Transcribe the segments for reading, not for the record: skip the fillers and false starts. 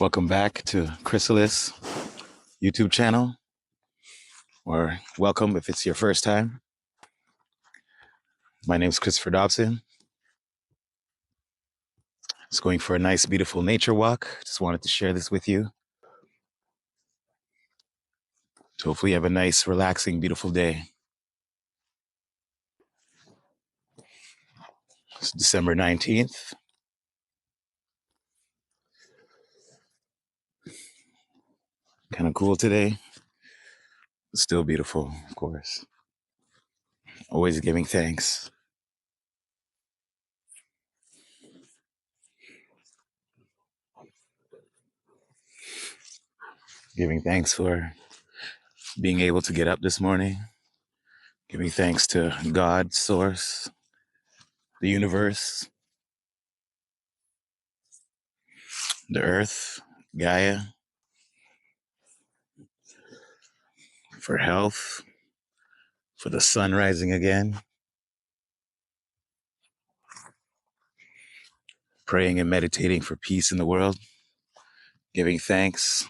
Welcome back to Chrysalis YouTube channel, or welcome if it's your first time. My name is Christopher Dobson. Just going for a nice, beautiful nature walk. Just wanted to share this with you. So hopefully you have a nice, relaxing, beautiful day. It's December 19th. Kind of cool today. Still beautiful, of course. Always giving thanks. Giving thanks for being able to get up this morning. Giving thanks to God, Source, the universe, the earth, Gaia, for health, for the sun rising again. Praying and meditating for peace in the world. Giving thanks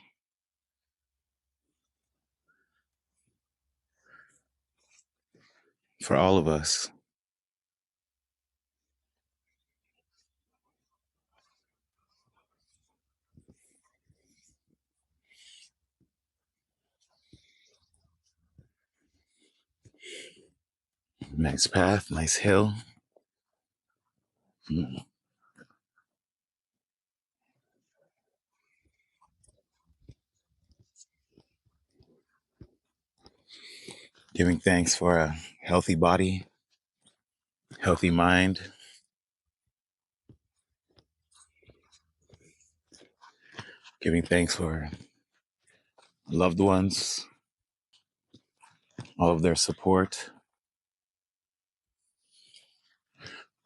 for all of us. Nice path, nice hill. Giving thanks for a healthy body, healthy mind. Giving thanks for loved ones, all of their support,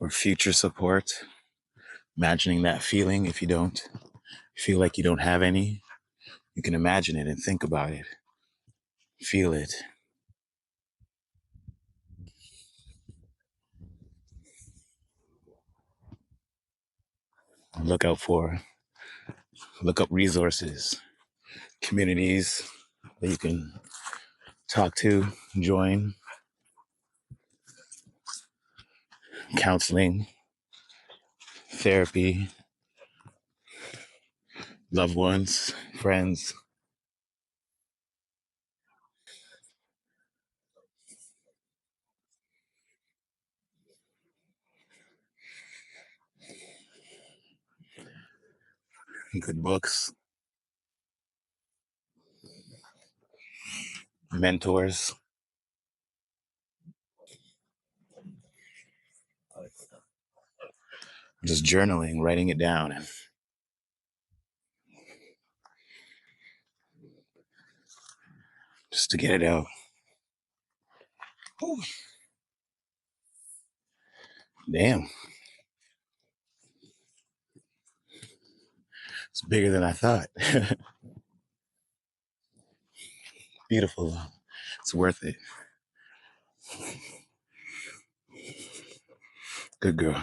or future support. Imagining that feeling. If you don't feel like you don't have any, you can imagine it and think about it. Feel it. Look up resources, communities that you can talk to, join, counseling, therapy, loved ones, friends. Good books, mentors, just journaling, writing it down, and just to get it out. Ooh, damn, it's bigger than I thought. Beautiful. It's worth it. Good girl.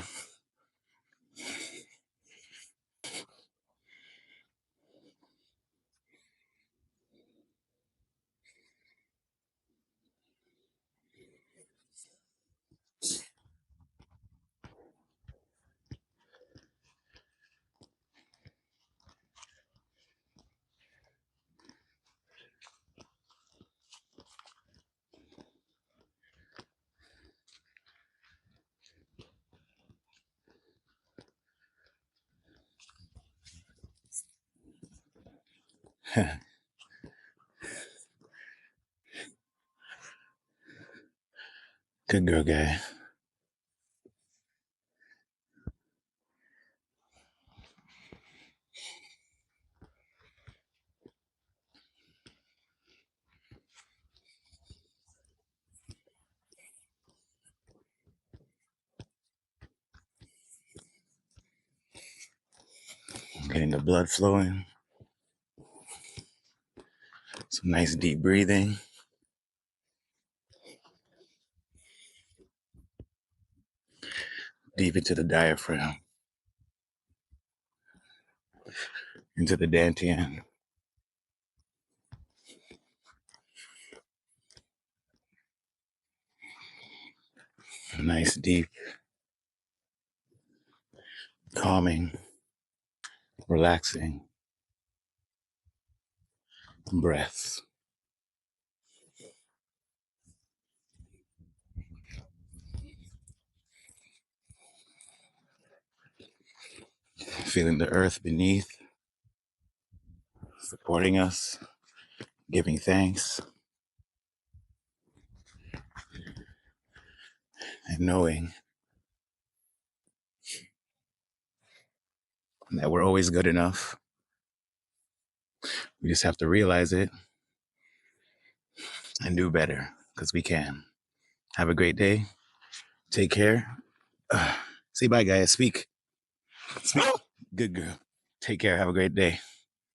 Good girl, guy. Getting the blood flowing. Some nice deep breathing. Deep into the diaphragm. into the dantian. A nice, deep, calming, relaxing breaths. Feeling the earth beneath, supporting us, giving thanks, and knowing that we're always good enough. We just have to realize it and do better because we can. Have a great day. Take care. Say bye, Gaia. Speak. Speak. Good girl. Take care. Have a great day.